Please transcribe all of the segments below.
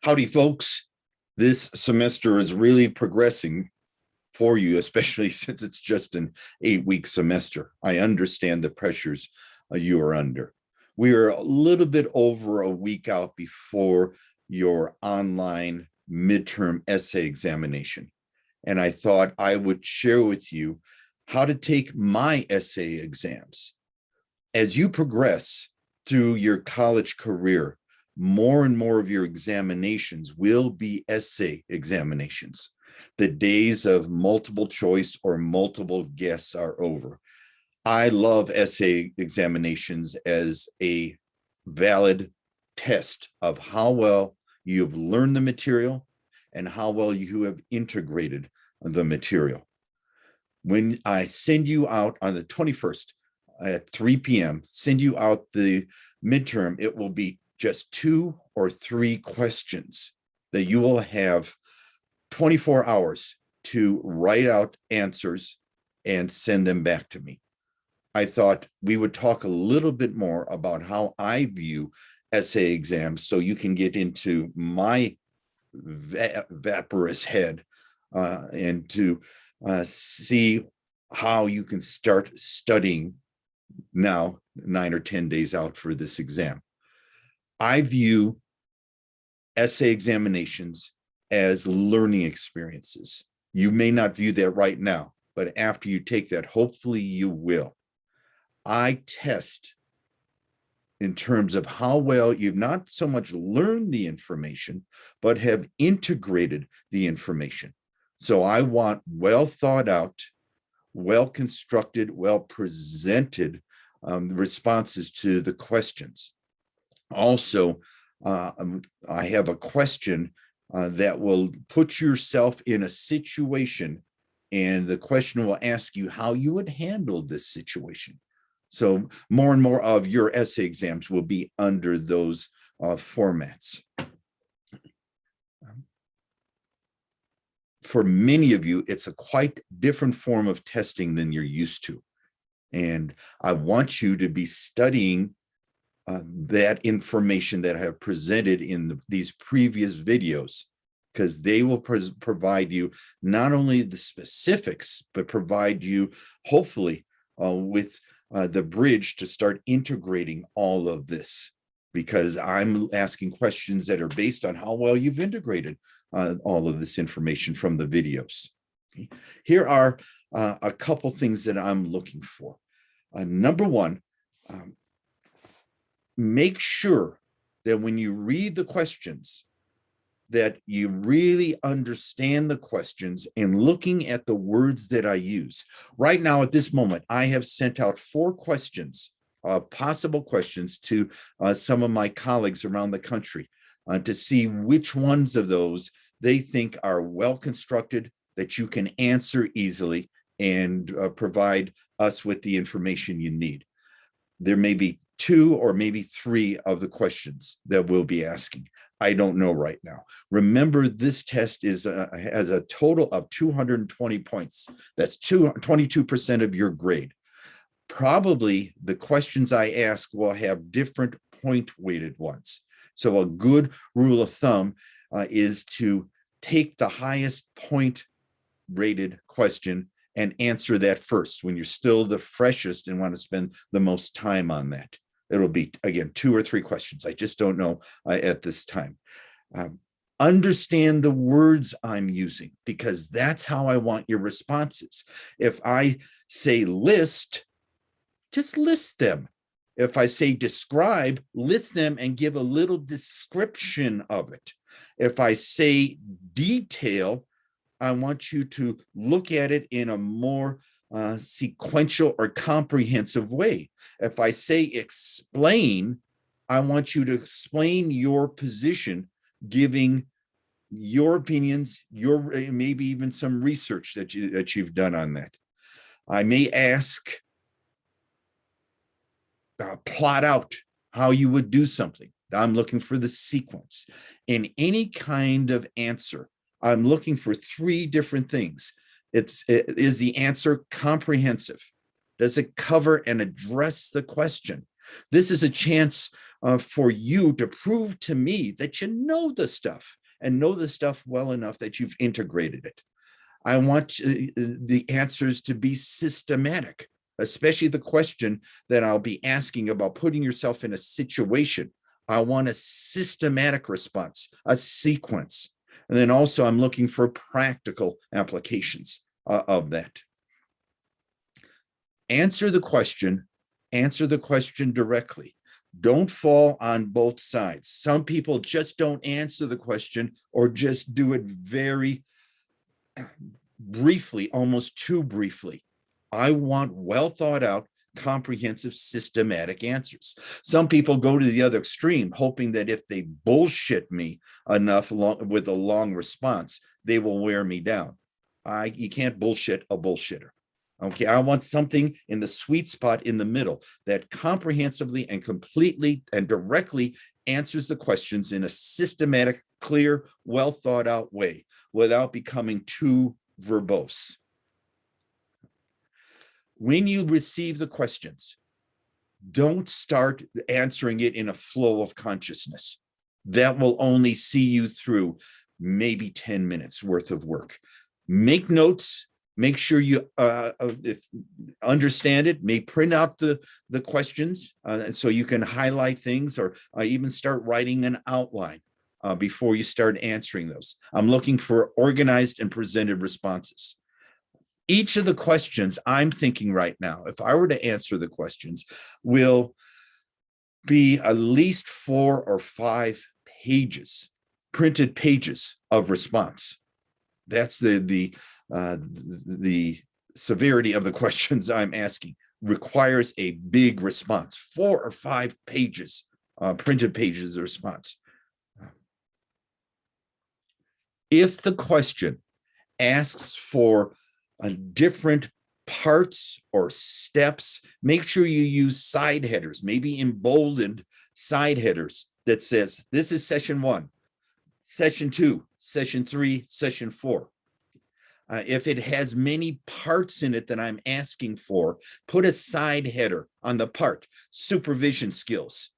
Howdy, folks. This semester is really progressing for you, especially since it's just an 8-week semester. I understand the pressures you are under. We are a little bit over a week out before your online midterm essay examination. And I thought I would share with you how to take my essay exams. As you progress through your college career, more and more of your examinations will be essay examinations. The days of multiple choice or multiple guess are over. I love essay examinations as a valid test of how well you've learned the material and how well you have integrated the material. When I send you out on the 21st at 3 p.m., send you out the midterm, it will be just 2 or 3 questions that you will have 24 hours to write out answers and send them back to me. I thought we would talk a little bit more about how I view essay exams so you can get into my vaporous head and to see how you can start studying now 9 or 10 days out for this exam. I view essay examinations as learning experiences. You may not view that right now, but after you take that, hopefully you will. I test in terms of how well you've not so much learned the information, but have integrated the information. So I want well thought out, well constructed, well presented responses to the questions. Also, I have a question that will put yourself in a situation, and the question will ask you how you would handle this situation. So more and more of your essay exams will be under those formats. For many of you, it's a quite different form of testing than you're used to. And I want you to be studying that information that I have presented in these previous videos, because they will provide you not only the specifics, but provide you, hopefully, with the bridge to start integrating all of this, because I'm asking questions that are based on how well you've integrated all of this information from the videos. Okay. Here are a couple things that I'm looking for. Number one, make sure that when you read the questions, that you really understand the questions and looking at the words that I use. Right now, at this moment, I have sent out 4 questions, possible questions to some of my colleagues around the country to see which ones of those they think are well constructed, that you can answer easily and provide us with the information you need. There may be 2 or maybe 3 of the questions that we'll be asking. I don't know right now. Remember, this test has a total of 220 points. That's 22% of your grade. Probably the questions I ask will have different point weighted ones. So a good rule of thumb is to take the highest point rated question and answer that first when you're still the freshest and want to spend the most time on that. It'll be, again, 2 or 3 questions. I just don't know at this time. Understand the words I'm using, because that's how I want your responses. If I say list, just list them. If I say describe, list them and give a little description of it. If I say detail, I want you to look at it in a more sequential or comprehensive way. If I say explain, I want you to explain your position, giving your opinions, your maybe even some research that you've done on that. I may ask, plot out how you would do something. I'm looking for the sequence. In any kind of answer, I'm looking for 3 different things. Is the answer comprehensive? Does it cover and address the question? This is a chance for you to prove to me that you know the stuff and know the stuff well enough that you've integrated it. I want the answers to be systematic, especially the question that I'll be asking about putting yourself in a situation. I want a systematic response, a sequence. And then also I'm looking for practical applications of that. Answer the question directly. Don't fall on both sides. Some people just don't answer the question or just do it very briefly, almost too briefly. I want well thought out, comprehensive, systematic answers. Some people go to the other extreme, hoping that if they bullshit me enough with a long response, they will wear me down. You can't bullshit a bullshitter. Okay, I want something in the sweet spot in the middle that comprehensively and completely and directly answers the questions in a systematic, clear, well thought out way without becoming too verbose. When you receive the questions, don't start answering it in a flow of consciousness. That will only see you through maybe 10 minutes worth of work. Make notes. Make sure you understand it. May print out the questions so you can highlight things or even start writing an outline before you start answering those. I'm looking for organized and presented responses. Each of the questions I'm thinking right now, if I were to answer the questions, will be at least 4 or 5 pages, printed pages of response. That's the severity of the questions I'm asking. Requires a big response, 4 or 5 pages, printed pages of response. If the question asks for different parts or steps, make sure you use side headers, maybe emboldened side headers that says, this is session 1, session 2, session 3, session 4. If it has many parts in it that I'm asking for, put a side header on the part, supervision skills,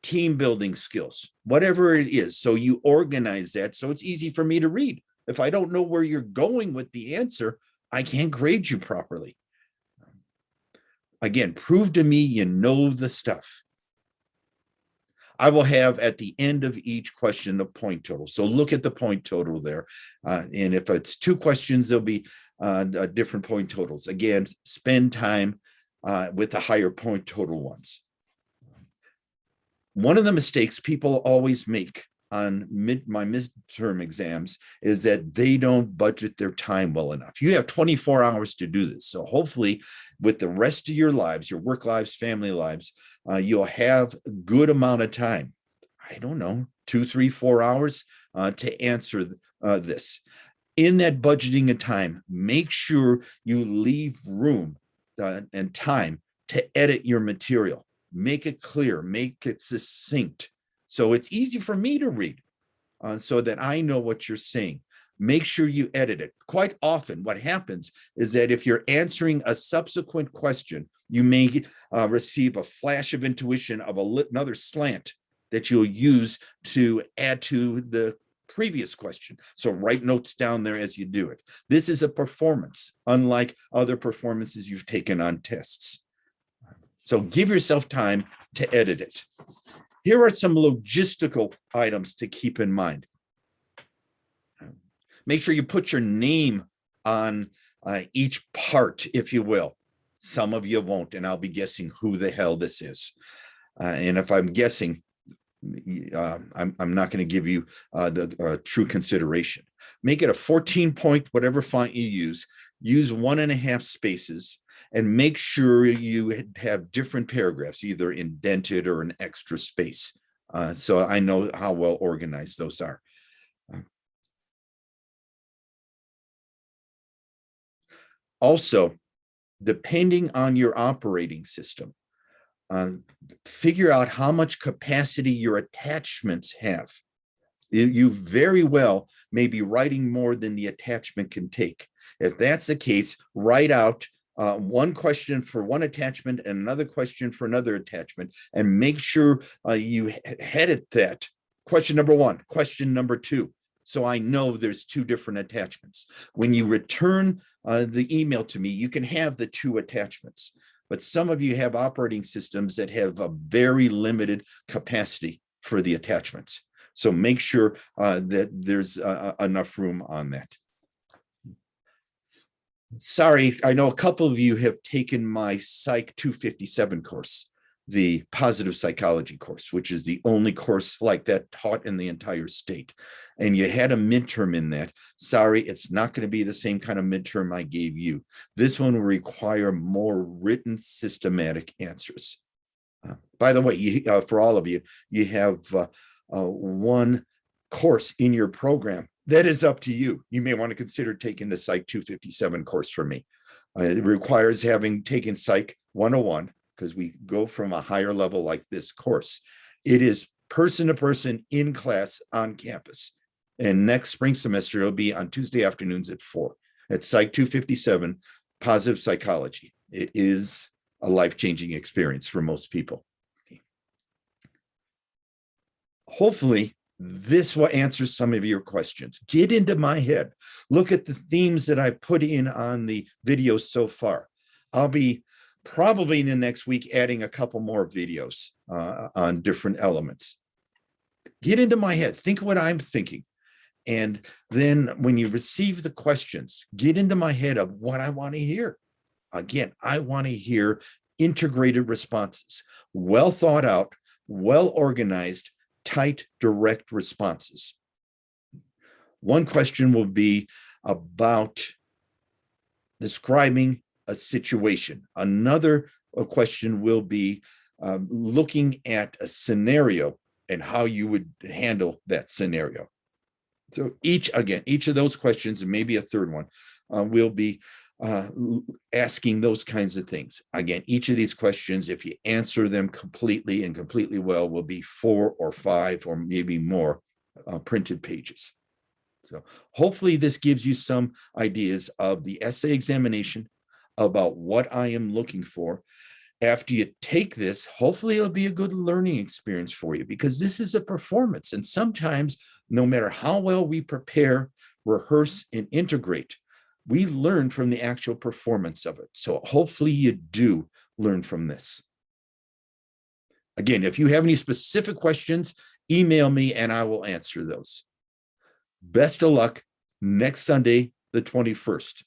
team building skills, whatever it is. So you organize that so it's easy for me to read. If I don't know where you're going with the answer, I can't grade you properly. Again, prove to me you know the stuff. I will have at the end of each question the point total. So look at the point total there. And if it's 2 questions, there'll be different point totals. Again, spend time with the higher point total ones. One of the mistakes people always make on my midterm exams is that they don't budget their time well enough. You have 24 hours to do this. So hopefully with the rest of your lives, your work lives, family lives, you'll have a good amount of time. I don't know, 2, 3, 4 hours to answer this. In that budgeting of time, make sure you leave room and time to edit your material. Make it clear, make it succinct. So it's easy for me to read so that I know what you're saying. Make sure you edit it. Quite often, what happens is that if you're answering a subsequent question, you may receive a flash of intuition of another slant that you'll use to add to the previous question. So write notes down there as you do it. This is a performance, unlike other performances you've taken on tests. So give yourself time to edit it. Here are some logistical items to keep in mind. Make sure you put your name on each part, if you will. Some of you won't, and I'll be guessing who the hell this is. And if I'm guessing, I'm not going to give you the true consideration. Make it a 14-point, whatever font you use. Use 1.5 spaces. And make sure you have different paragraphs, either indented or an extra space. So I know how well organized those are. Also, depending on your operating system, figure out how much capacity your attachments have. You very well may be writing more than the attachment can take. If that's the case, write out one question for one attachment and another question for another attachment, and make sure you headed that question number one, question number two. So I know there's two different attachments. When you return the email to me, you can have the two attachments, but some of you have operating systems that have a very limited capacity for the attachments. So make sure that there's enough room on that. Sorry, I know a couple of you have taken my Psych 257 course, the positive psychology course, which is the only course like that taught in the entire state. And you had a midterm in that. Sorry, it's not going to be the same kind of midterm I gave you. This one will require more written systematic answers. By the way, for all of you, you have one course in your program. That is up to you. You may want to consider taking the Psych 257 course from me. It requires having taken Psych 101, because we go from a higher level like this course. It is person to person in class on campus. And next spring semester, it'll be on Tuesday afternoons at 4 at Psych 257, positive psychology. It is a life-changing experience for most people. Hopefully, this will answer some of your questions. Get into my head. Look at the themes that I put in on the video so far. I'll be probably in the next week adding a couple more videos on different elements. Get into my head. Think what I'm thinking. And then when you receive the questions, get into my head of what I want to hear. Again, I want to hear integrated responses, well thought out, well organized, tight, direct responses. One question will be about describing a situation. Another question will be looking at a scenario and how you would handle that scenario. So each of those questions, and maybe a third one, will be asking those kinds of things. Again, each of these questions, if you answer them completely and completely well, will be 4 or 5 or maybe more printed pages. So hopefully this gives you some ideas of the essay examination, about what I am looking for. After you take this, hopefully it'll be a good learning experience for you, because this is a performance. And sometimes, no matter how well we prepare, rehearse, and integrate, we learn from the actual performance of it. So hopefully you do learn from this. Again, if you have any specific questions, email me and I will answer those. Best of luck next Sunday, the 21st.